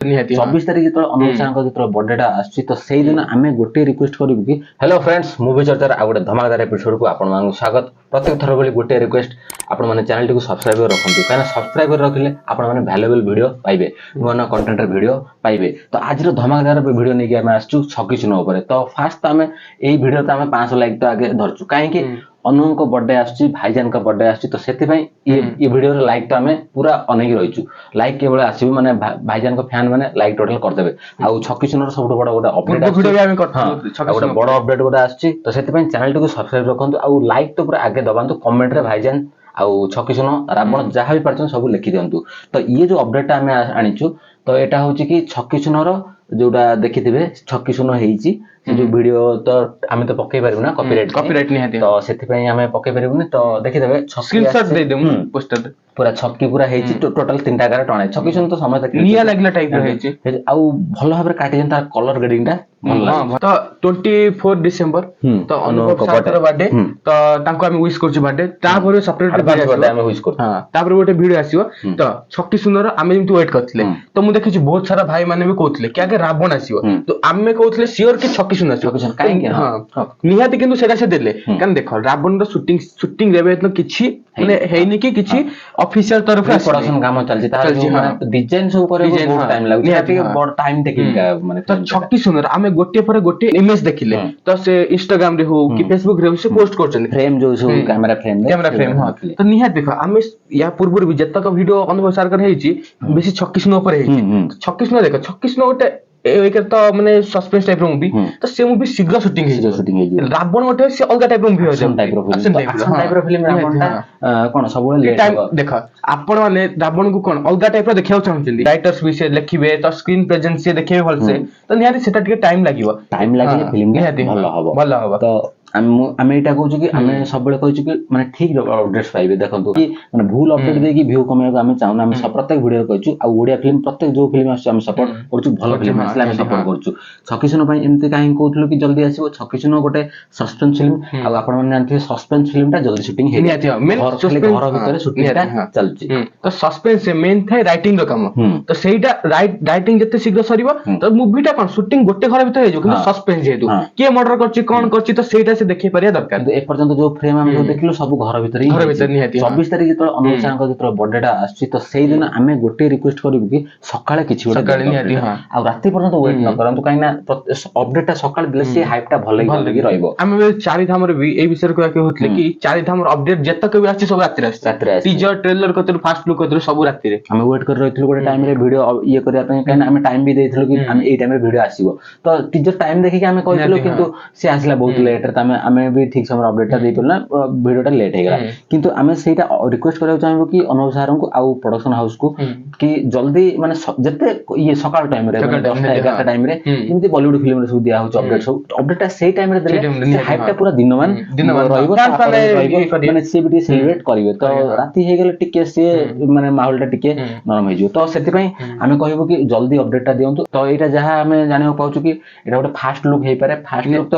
ନିହାତି 24 ତାରିଖ ଯେତେବେଳେ ଅନୁପ ସାରଙ୍କ ଯେତେବେଳେ ବର୍ଥଡେଟା ଆସୁଛି ତ ସେଇ ଦିନ ଆମେ ଗୋଟିଏ ରିକ୍ୱେଷ୍ଟ କରିବୁ କି ହ୍ୟାଲୋ ଫ୍ରେଣ୍ଡସ୍ ମୁଭି ଚର୍ଚ୍ଚାର ଆଉ ଗୋଟେ ଧମାକାଦାର ଏପିସୋଡକୁ ଆପଣମାନଙ୍କୁ ସ୍ୱାଗତ। ପ୍ରତ୍ୟେକ ଥର ଭଳି ଗୋଟିଏ ରିକ୍ୱେଷ୍ଟ ଆପଣମାନେ ଚ୍ୟାନେଲଟିକୁ ସବସ୍କ୍ରାଇବ କରି ରଖନ୍ତୁ, କାହିଁକିନା ସବସ୍କ୍ରାଇବ କରି ରଖିଲେ ଆପଣମାନେ ଭ୍ୟାଲୁଏବଲ୍ ଭିଡ଼ିଓ ପାଇବେ, ନୂଆ ନୂଆ କଣ୍ଟେଣ୍ଟର ଭିଡ଼ିଓ ପାଇବେ। ତ ଆଜିର ଧମାକାଦାର ଭିଡ଼ିଓ ନେଇକି ଆମେ ଆସିଛୁ ଛକି ଚୂନ ଉପରେ। ତ ଫାଷ୍ଟ ଆମେ ଏଇ ଭିଡ଼ିଓ ତ ଆମେ 500 ଲାଇକ୍ ତ ଆଗେ ଧରିଛୁ, କାହିଁକି ଅନୁଙ୍କ ବର୍ଥଡେ ଆସୁଛି, ଭାଇଜାନଙ୍କ ବର୍ଥଡେ ଆସୁଛି, ତ ସେଥିପାଇଁ ଏ ଭିଡ଼ିଓର ଲାଇକ୍ ତ ଆମେ ପୁରା ଅନେଇକି ରହିଛୁ। ଲାଇକ୍ କେବଳ ଆସିବ ମାନେ ଭାଇଜାନଙ୍କ ଫ୍ୟାନ୍ ମାନେ ଲାଇକ୍ ଟୋଟାଲ କରିଦେବେ। ଆଉ ଛକି ଚୂନର ସବୁଠୁ ବଡ଼ ଗୋଟେ ଅପଡେଟ୍ ଗୋଟେ ବଡ଼ ଅପଡେଟ୍ ଗୋଟେ ଆସୁଛି, ତ ସେଥିପାଇଁ ଚ୍ୟାନେଲଟିକୁ ସବସ୍କ୍ରାଇବ ରଖନ୍ତୁ ଆଉ ଲାଇକ୍ ତ ପୁରା ଆଗେ ଦବାନ୍ତୁ। କମେଣ୍ଟରେ ଭାଇଜାନ ଆଉ ଛକି ଚୂନ ରାବଣ ଯାହା ବି ପାରୁଛନ୍ତି ସବୁ ଲେଖି ଦିଅନ୍ତୁ। ତ ଇଏ ଯୋଉ ଅପଡେଟଟା ଆମେ ଆଣିଛୁ ତ ଏଇଟା ହଉଛି କି ଛକି ଚୂନର ଯୋଉଟା ଦେଖିଥିବେ ଛକି ଚୂନ ହେଇଛି ସେ ଯୋଉ ଭିଡ଼ିଓ ତ ଆମେ ତ ପକେଇ ପାରିବୁ ନା କପିରାଇଟ ନିହାତି ତ ସେଥିପାଇଁ ଆମେ ପକେଇ ପାରିବୁନି। ତ ଦେଖିଦେବେ ସ୍କ୍ରିନଶଟ ଦେଇଦେବୁ ପୋଷ୍ଟରରେ ପୁରା ଛକି ପୁରା ହେଇଛି, ଟୋଟାଲ 3ଟା ଆକାର ଟଣା ହେଇଛି। ଛକି ଚୂନ ତ ସମସ୍ତେ ନିଆଁ ଲାଗିଲା ଟାଇପର ହେଇଛି ଆଉ ଭଲ ଭାବରେ କାଟିଛନ୍ତି, ତାର କଲର ଗ୍ରେଡିଂଟା ଭଲ ଲାଗୁଛି। ତ 24 ଡିସେମ୍ବର ତ ଅନୁପ ସାରଙ୍କର ବାର୍ଥଡେ, ତ ତାଙ୍କୁ ଆମେ ୱିଶ କରୁଛୁ ବାର୍ଥଡେ। ତାପରେ ସେପାରେଟ ବାର୍ଥଡେ ଆମେ ୱିଶ କରୁଛୁ। ତାପରେ ଗୋଟେ ଭିଡ଼ିଓ ଆସିବ ତ ଛକି ଚୂନର ଆମେ ଯେମିତି ୱେଟ୍ କରିଥିଲେ। ତ ମୁଁ ଦେଖିଛି ବହୁତ ସାରା ଭାଇ ମାନେ ବି କହୁଥିଲେ କି ଆଗେ ରାବଣ ଆସିବ, ତ ଆମେ କହୁଥିଲେ ସିଓର କି ଛକି ଚୂନ ଆସିବ କାହିଁକି। ନିହାତି କିନ୍ତୁ ସେଟା ସେ ଦେଲେ, କାରଣ ଦେଖ ରାବଣର ସୁଟିଂ ଏବେ କିଛି ମାନେ ହେଇନି କି କିଛି ଅଫିସିଆଲ ତରଫରୁ ପ୍ରଡକ୍ସନ କାମ ଚାଲିଛି, ତାର ଡିଜାଇନ ସବୁ କରିବାକୁ ବହୁତ ଟାଇମ ଲାଗୁଛି, ନିହାତି ବଡ ଟାଇମ ଟେକିଂ ମାନେ। ତ ଛକି ଚୂନର ଆମେ ଗୋଟିଏ ପରେ ଗୋଟିଏ ଇମେଜ ଦେଖିଲେ ତ ସେ ଇନଷ୍ଟାଗ୍ରାମ ରେ ହଉ କି ଫେସବୁକ ରେ ହଉ ସେ ପୋଷ୍ଟ କରୁଛନ୍ତି ଫ୍ରେମ ଯୋଉ ସବୁ କ୍ୟାମେରା ଫ୍ରେମ। ତ ନିହାତି ଦେଖ ଆମେ ୟା ପୂର୍ବରୁ ବି ଯେତେକ ଭିଡ଼ିଓ ଅନୁଭବ ସାରଙ୍କର ହେଇଛି ବେଶୀ ଛକି ଚୂନ ଉପରେ ହେଇଛି। ଛକି ଚୂନ ଦେଖ ଛକି ଚୂନ ଗୋଟେ ତ ମାନେ ସସ୍ପେନ୍ସ ଟାଇପ ର ମୁଭି, ତ ସେ ମୁଭି ଶୀଘ୍ର ସୁଟିଂ ହେଇଯିବ। ରାବଣ ଗୋଟେ ସେ ଅଲଗା ଟାଇପ ର ମୁଭି କଣ ସବୁବେଳେ ଦେଖ ଆପଣ ମାନେ ରାବଣକୁ କଣ ଅଲଗା ଟାଇପ ର ଦେଖିବାକୁ ଚାହୁଁଛନ୍ତି, ରାଇଟର୍ସ ବି ସେ ଲେଖିବେ ତ ସ୍କ୍ରିନ୍ ପ୍ରେଜେନ୍ସ ସେ ଦେଖେଇବେ ଭଲସେ, ତ ନିହାତି ସେଟା ଟିକେ ଟାଇମ ଲାଗିବ। ଟାଇମ ଲାଗିଲେ ଫିଲ୍ମ ନିହାତି ଭଲ ହବ। ତ ଆମେ ଏଇଟା କହୁଛୁ କି ଆମେ ସବୁବେଳେ କହିଛୁ କି ମାନେ ଠିକ ଅପଡେଟ୍ସ ପାଇବେ। ଦେଖନ୍ତୁ କି ମାନେ ଭୁଲ ଅପଡେଟ୍ ଦେଇକି ଭିଉ କମେଇବାକୁ ଆମେ ଚାହୁଁନା। ଆମେ ପ୍ରତ୍ୟେକ ଭିଡ଼ିଓରେ କହିଛୁ ଆଉ ଓଡିଆ ଫିଲ୍ମ ପ୍ରତ୍ୟେକ ଯୋଉ ଫିଲ୍ମ ଆସୁଛି ଆମେ ସପୋର୍ଟ କରୁଛୁ, ଭଲ ଫିଲ୍ମ ଆସିଲେ ଆମେ ସପୋର୍ଟ କରୁଛୁ। ଛକି ଚୂନ ପାଇଁ ଏମିତି କାହିଁକି କହୁଥିଲୁ କି ଜଲ୍ଦି ଆସିବ? ଛକି ଚୂନ ଗୋଟେ ସସ୍ପେନ୍ସ ଫିଲ୍ମ, ଆଉ ଆପଣ ମାନେ ଜାଣିଥିବେ ସସ୍ପେନ୍ସ ଫିଲ୍ମଟା ଜଲ୍ଦି ସୁଟିଂ ହେଇଯାଏ, ଘର ଭିତରେ ସୁଟିଂଟା ଚାଲିଛି। ତ ସସ୍ପେନ୍ସ ମେନ୍ ଥାଏ ରାଇଟିଂ ର କାମ, ତ ସେଇଟା ରାଇଟିଂ ଯେତେ ଶୀଘ୍ର ସରିବ ତ ମୁଭିଟା କଣ ସୁଟିଂ ଗୋଟେ ଘର ଭିତରେ ହେଇଯିବ, କିନ୍ତୁ ସସ୍ପେନ୍ସ ଯେହେତୁ କିଏ ମର୍ଡର କରିଛି କଣ କରିଛି ତ ସେଇଟା ସେ ଦେଖେଇ ପାରିବା ଦରକାର। କିନ୍ତୁ ଏପର୍ଯ୍ୟନ୍ତ ଯୋଉ ଫ୍ରେମ ଆମେ ସବୁ ଦେଖିଲୁ ସବୁ ଘର ଭିତରେ ହିଁ। 24 ତାରିଖ ଯେତେବେଳେ ଅନୁପ ସାରଙ୍କ ଯେତେବେଳେ ବର୍ଥଡେଟା ଆସୁଛି ତ ସେଇଦିନ ଆମେ ଗୋଟେ ରିକ୍ୱେଷ୍ଟ କରିବୁ କି ସକାଳେ କିଛି ଗୋଟେ ଆଉ ରାତି ପର୍ଯ୍ୟନ୍ତ ୱେଟ୍ ନ କରନ୍ତୁ, କାହିଁକି ନା ଅପଡେଟଟା ସକାଳେ ଦେଲେ ସେ ହାଇପଟା ଭଲ ରହିବ। ଆମେ ଚାରିଧାମରେ ବି ଏଇ ବିଷୟରେ କହିବାକୁ ହଉଥିଲେ କି ଚାରିଧାମର ଅପଡେଟ ଯେତକ ବି ଆସିଛି ସବୁ ରାତିରେ ଆସିଛି। ଟିଜର ଟ୍ରେଲର କତରୁ ଫାଷ୍ଟ ଲୁକ୍ କତରୁ ସବୁ ରାତିରେ ଆମେ ୱେଟ୍ କରି ରହିଥିଲୁ ଗୋଟେ ଟାଇମରେ ଭିଡ଼ିଓ ଇଏ କରିବା ପାଇଁ, କାହିଁକିନା ଆମେ ଟାଇମ ବି ଦେଇଥିଲୁ କି ଆମେ ଏଇ ଟାଇମରେ ଭିଡ଼ିଓ ଆସିବ। ତ ଟିଜର ଟାଇମ ଦେଖିକି ଆମେ କହିଥିଲୁ, କିନ୍ତୁ ସେ ଆସିଲା ବହୁତ ଲେଟରେ, ତ ଆମେ ବି ଠିକ ସମୟରେ ଅପଡେଟଟା ଦେଇପାରିଲୁ ନା, ଭିଡ଼ିଓଟା ଲେଟ୍ ହେଇଗଲା। କିନ୍ତୁ ଆମେ ସେଇଟା ରିକ୍ୱେଷ୍ଟ କରିବାକୁ ଚାହିଁବୁ କି ଅନୁପ ସାରଙ୍କୁ ଆଉ ପ୍ରଡକ୍ସନ ହାଉସକୁ କି ଜଲ୍ଦି ମାନେ ଯେତେ ଇଏ ସକାଳ ଟାଇମରେ 10-11 ଟାଇମରେ ଯେମିତି ବଲିଉଡ ଫିଲ୍ମରେ ସବୁ ଦିଆ ହଉଛି ଅପଡେଟ, ସବୁ ଅପଡେଟଟା ସେଇ ଟାଇମରେ ଦେଲେ ହାଇପଟା ପୁରା ଦିନମାନ ରହିବ, ମାନେ ସିଏ ବି ଟିକେ ସେଲିବ୍ରେଟ କରିବେ। ତ ରାତି ହେଇଗଲେ ଟିକେ ସିଏ ମାନେ ମାହୋଲଟା ଟିକେ ନରମ ହେଇଯିବ। ତ ସେଥିପାଇଁ ଆମେ କହିବୁ କି ଜଲ୍ଦି ଅପଡେଟଟା ଦିଅନ୍ତୁ। ତ ଏଇଟା ଯାହା ଆମେ ଜାଣିବାକୁ ପାଉଛୁ କି ଏଇଟା ଗୋଟେ ଫାଷ୍ଟ ଲୁକ୍ ହେଇପାରେ। ଫାଷ୍ଟ ଲୁକ୍ ତ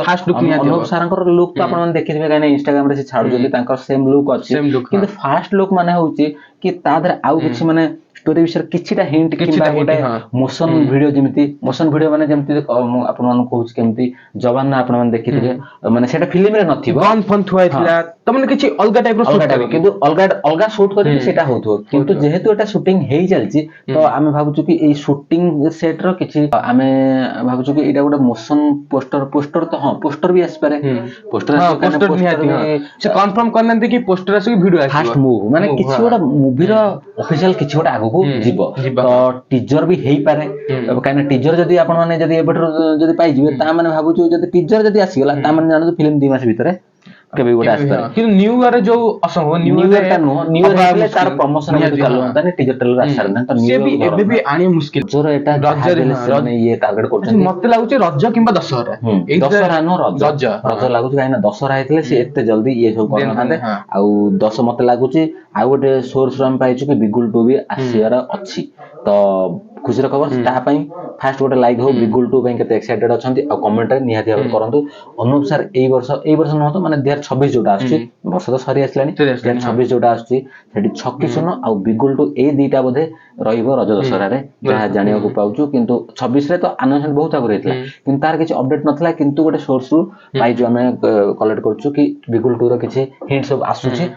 ଅନୁପ ସାରଙ୍କର ଲୁକ୍ ତ ଆପଣ ଦେଖିଥିବେ, କାହିଁକିନା ଇନଷ୍ଟାଗ୍ରାମରେ ସେ ଛାଡୁଛନ୍ତି ତାଙ୍କର ସେମ୍ ଲୁକ୍ ଅଛି, କିନ୍ତୁ ଫାଷ୍ଟ ଲୁକ୍ ମାନେ ହଉଛି କି ତା ଦେହରେ ଆଉ କିଛି ମାନେ ଷ୍ଟୋରୀ ବିଷୟରେ କିଛିଟା ହିଣ୍ଟ କିମ୍ବା ଗୋଟେ ମୋଶନ ଭିଡ଼ିଓ, ଯେମିତି ମୋଶନ ଭିଡ଼ିଓ ମାନେ ଯେମିତି ମୁଁ ଆପଣମାନଙ୍କୁ କହୁଛି କେମିତି ଯବାନ ଆପଣମାନେ ଦେଖିଥିବେ, ମାନେ ସେଟା ଫିଲ୍ମରେ ନଥିବ, ଗନ୍ ଫନ୍ ଥୁଆ ହେଇଥିଲା ତମାନେ କିଛି ଅଲଗା ଟାଇପର କିନ୍ତୁ ଅଲଗା ସୁଟ୍ କରିକି ସେଟା ହଉଥିବ। କିନ୍ତୁ ଯେହେତୁ ଏଟା ସୁଟିଂ ହେଇ ଚାଲିଛି ତ ଆମେ ଭାବୁଛୁ କି ଏଇ ସୁଟିଂ ସେଟର କିଛି ଆମେ ଭାବୁଛୁ କି ଏଇଟା ଗୋଟେ ମୋଶନ ପୋଷ୍ଟର ତ ପୋଷ୍ଟର ବି ଆସିପାରେ। ପୋଷ୍ଟର ସେ କନଫର୍ମ କରିନାହାନ୍ତି କି ପୋଷ୍ଟର ଆସିକି ଭିଡ଼ିଓ ଆସିବ, ଫାଷ୍ଟ ମୁଭ୍ ମାନେ କିଛି ଗୋଟେ ମୁଭିର ଅଫିସିଆଲ କିଛି ଗୋଟେ ଆଗକୁ ଯିବ। ତ ଟିଜର ବି ହେଇପାରେ, କାହିଁକିନା ଟିଜର ଯଦି ଆପଣ ମାନେ ଯଦି ଏବେଠାରୁ ଯଦି ପାଇଯିବେ ତା ମାନେ ଭାବୁଛୁ ଯଦି ଟିଜର ଯଦି ଆସିଗଲା ତା ମାନେ ଜାଣନ୍ତୁ ଫିଲ୍ମ 2 ମାସ ଭିତରେ କେବେ ଗୋଟେ ଆସିପାରେ। କିନ୍ତୁ ନ୍ୟୁ ଇୟର ଯୋଉ ଅସମ୍ଭବ, ନ୍ୟୁ ଇୟରଟା ନୁହଁ, ନ୍ୟୁ ଇୟର ହେଇଥିଲେ ତାର ପ୍ରମୋଶନ ଚାଲୁ ହୁଅନ୍ତାନି, ଟିଜର ଟ୍ରେଲର ଆସିସାରନ୍ତାନି। ତ ସେ ବି ଏବେ ବି ଆଣିବା ମୁସ୍କିଲ। ରଜର ଏଟା ସେମାନେ ଇଏ ଟାର୍ଗେଟ କରୁଛନ୍ତି। ମତେ ଲାଗୁଛି ରଜ କିମ୍ବା ଦଶହରା, ଦଶହରା ନୁହଁ ରଜ ଲାଗୁଛି, କାହିଁକିନା ଦଶହରା ହେଇଥିଲେ ସେ ଏତେ ଜଲ୍ଦି ଇଏ ସବୁ କରିନଥାନ୍ତେ। ଆଉ ମତେ ଲାଗୁଛି ଆଉ ଗୋଟେ ସୋର୍ସରୁ ଆମେ ପାଇଛୁ କି ବିଗୁଲ 2 ବି ଆସିବାର ଅଛି। तो खुशी खबर ता ପାଇଁ फास्ट गोटे लाइक हो बिगुल 2 ପାଇଁ କେତେ एक्साइटेड अछंती आ कमेंट रे निहाती भाबे करंतु अनुप सर एई वर्ष न तो माने 2026 जोटा आछी वर्ष तो सरी आसलानी 2026 जोटा आछी सेठी छक्की सुन आ बिगुल 2 ए दीटा बोधे रहिबो रज दशहरा रे जहा जानिया को पाउछु किंतु 26 रे तो अनाउंसमेंट बहुत आगु रहितला किंतु तार किछि अपडेट नथला किंतु गोटे सोर्स रु पाइ जो हमें कलेक्ट करछु कि बिगुल 2 रो किछि हिंट सब आसुछि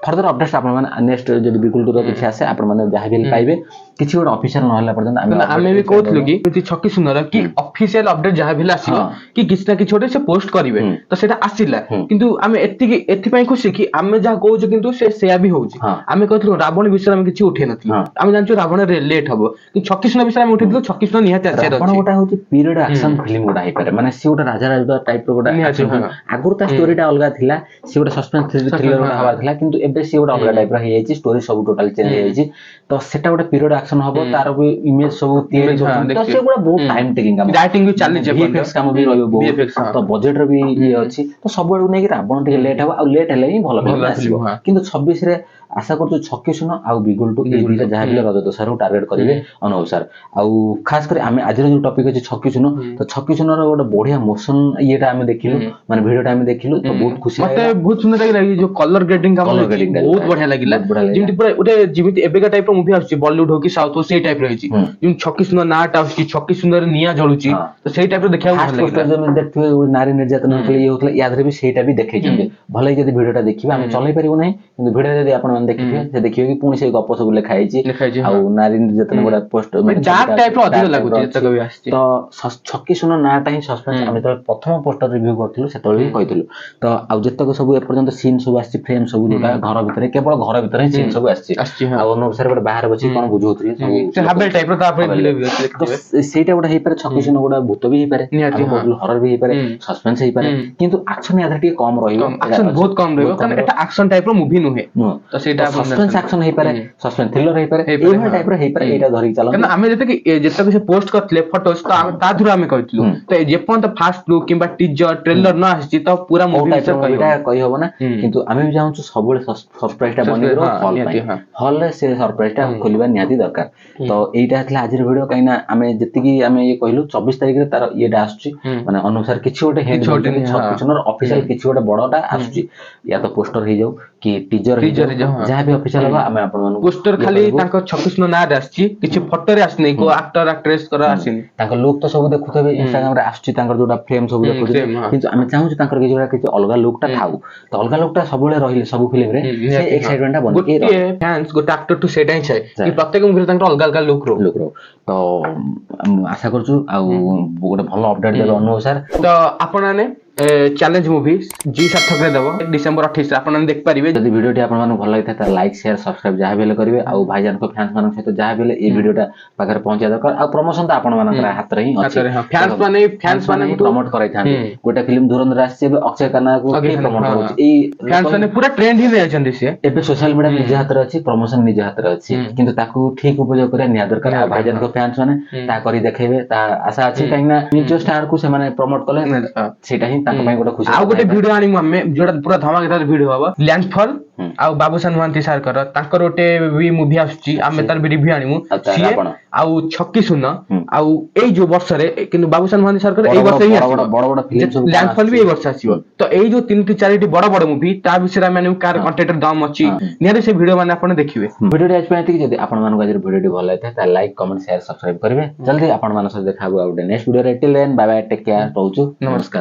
फर्दर अपडेट्स आपण माने नेक्स्ट जदि बिगुल 2 रो किछि आसे आपण माने जहा भी पाइबे किछि गोटे ऑफिशियल न होला पर्यंत आमे भी कहथलु कि छक्की सुंदर कि ऑफिशियल अपडेट जहा भी आसीबो कि किछ ना किछ छोटे से पोस्ट करिवे तो सेटा आसीला किंतु आमे एथि पई खुशी कि आमे जहा कहूछु किंतु से सेया भी होउछि आमे कहथलु रावण विषय आमे किछि उठे नथि आमे जानछु रावण रे लेट हबो कि छक्की सुंदर विषय आमे उठेथलु छक्की सुंदर निहाती आछे रावण गोटा होछि पीरियड एक्शन फिल्म गोटा हाई पारे माने सी गोटा राजा राजा टाइप रो गोटा आगुर ता स्टोरीटा अलगा थिला सी गोटा सस्पेंस थ्रिलर गोटा हवा थिला किंतु एबे सी गोटा अलगा टाइप रो हे जायछि स्टोरी सब टोटल चेंज हे जायछि तो सेटा गोटा पीरियड एक्शन हबो तार इमेज सब तैयारी करछन तो से गोटा बहुत टाइम टेकिंग काम राइटिंग भी चालि जे वीएफएक्स काम भी रहयो बहुत तो बजट रो भी ये अछि तो सब बडू नै कि रावण टिके लेट हबो आ लेट हेले ही भलो फिल्म आसीबो किंतु 26 रे आशा करछु छक्की सुन आ बिगुल 2 ए दिटा जहा भी रज दशहरा टार्गेट करिवे अनुसार आ खास कर आमे आज जो टॉपिक अछि छक्की सुन तो छक्की सुन रो गोटे बढ़िया मोशन येटा आमे देखिलु माने वीडियोटा आमे देखिलु तो बहुत खुशी मते बहुत सुंदर लागिला जो कलर ग्रेडिंग काम बहुत बढ़िया लागिला जेंति पूरा ओटे जेमिति एबेका टाइप रो मूवी आछि बॉलीवुड हो कि साउथ हो सेई टाइप रहिछि जो छक्की सुंदर नाट आछि छक्की सुंदर निया जळुछि तो सेई टाइप रो देखिया भल लागिला जो देखथि नारी निर्यातन होतले ये होतले यादरे भी सेटा भी देखै छै भलै जदी वीडियोटा देखिबा हम चलै परिबो नै किंतु वीडियो जदी आपण देखिबे से देखिबे कि पुणी से गप सब लिखा आइछि आ नारी निर्यातन गोटा पोस्ट डार्क टाइप रो अधिक लागुछि तक भी आछि तो छक्की सुन नाटा ही सस्पेंस हम तो प्रथम पोस्टर रिव्यू करथिलु सेतळे भी कहितलु तो आ जतक सब ए पर्यंत सीन सब आछि फ्रेम सब जोटा घर भीतर केवल घर भीतर ही सीन सब आछि आ अनुसार गोटे बाहर बछि कोन बुझौथि सब हाबेल टाइप रो तापर दिले भी देखिबे सेटा गोटा हे पारे छक्की सुन गोटा भूत भी हे पारे हॉरर भी हे पारे सस्पेंस हे पारे किंतु एक्शन यादर टी कम रहियो एक्शन बहुत कम रहियो कारण एटा एक्शन टाइप रो मूवी नुहे तो सेटा सस्पेंस एक्शन हे पारे सस्पेंस थ्रिलर हे पारे एभा टाइप रो हे पारे एटा धरि चला कारण आमे जते से पोस्ट करथले फोटोस तो आमे ता धुर आमे कहथिलु तो जे पन तो फास्ट लुक किबा टीजर ट्रेलर न आछि तो पूरा मूवी से कहि होबो ना किंतु आमे भी जाउछु सबले सरप्राइज टा बनि रो हॉल रे से सरप्राइज टा खोलिबा निहाती दरकार तो एटा हतला आज वीडियो कहिना आमे जतिकी आमे ये कहलु 24 तारिख रे तार येटा आछी माने अनुसार किछि गोटे हेड छक्की ऑफिशियल किछि गोटे बडटा आछी या तो पोस्टर हे जाउ कि टीजर जहा भी ऑफिशियल होबा आमे आपण मानु पोस्टर खाली तांको छक्की सुन नाद आछी किछि फोटो रे आछनी को एक्टर एक्ट्रेस कर आछनी तांको लोक तो सब देखुथबे इंस्टाग्राम रे आछी तांकर जोटा फ्रेम सब देखुथबे किंतु आमे चाहू तांकर किछि जोटा किछि अलगा लुक टा थाउ तो अलगा लुक टा सबले रहिले सब फिल्म रे से एक्साइटमेंट टा बन के फैंस गोटे एक्टर टू सेटा ही छै कि प्रत्येक मूवी रे तांकर अलगा अलगा लुक रो तो आशा करछु आ गोटे भलो अपडेट देबे अनुसार तो आपनाने चैलेंज मूवी जी सार्थक रे देबो डिसेंबर 28 आपन देख परिबे जदी वीडियो टी आपन मानु भल लागै त लाइक शेयर सब्सक्राइब जहा बेले करिवे आ भाईजान को फैंस मानन सहित जहा बेले ए वीडियो टा पाकर पहुंचा दरकार आ प्रमोशन त आपन मानन हाथ रे ही अछि फैंस माने प्रमोट कराइ थान गोटे फिल्म धुरंधर आसी अक्षय खन्ना को प्रमोट करूछि ए फैंस माने पूरा ट्रेंड ही नै अछन से एबे सोशल मीडिया निज हाथ रे अछि प्रमोशन निज हाथ रे अछि किंतु ताकू ठीक उपयोग करे निया दरकार आ भाईजान को फैंस माने ता करी देखेबे ता आशा अछि काइना निज स्टार को से माने प्रमोट कले सेटा ही ताको पय गोटे खुशी गोटे वीडियो आनी हमें जोटा पूरा धमाकेदार वीडियो हबा लैंडफॉल आ बाबूसान महांती सर कर तांकर गोटे भी मूवी आछी आमे तार भी रिव्यू आनीमु सी आ छक्की सुन आ एई जो वर्ष रे किंतु बाबूसान महांती सर कर एई वर्ष ही आछी बड़ बड़ फिल्म लैंडफॉल भी एई वर्ष आछी तो एई जो 3 4 टी बड़ बड़ मूवी ता विषय माने कार कंटेंट दाम अछि निहारे से वीडियो माने आपन देखिबे वीडियो रे आज पयति जदी आपन मानको आज वीडियो भल लागै त लाइक कमेंट शेयर सब्सक्राइब करिवे जल्दी आपन मानस देखाबो आ नेक्स्ट वीडियो रे till then bye bye take care रहउछु नमस्कार।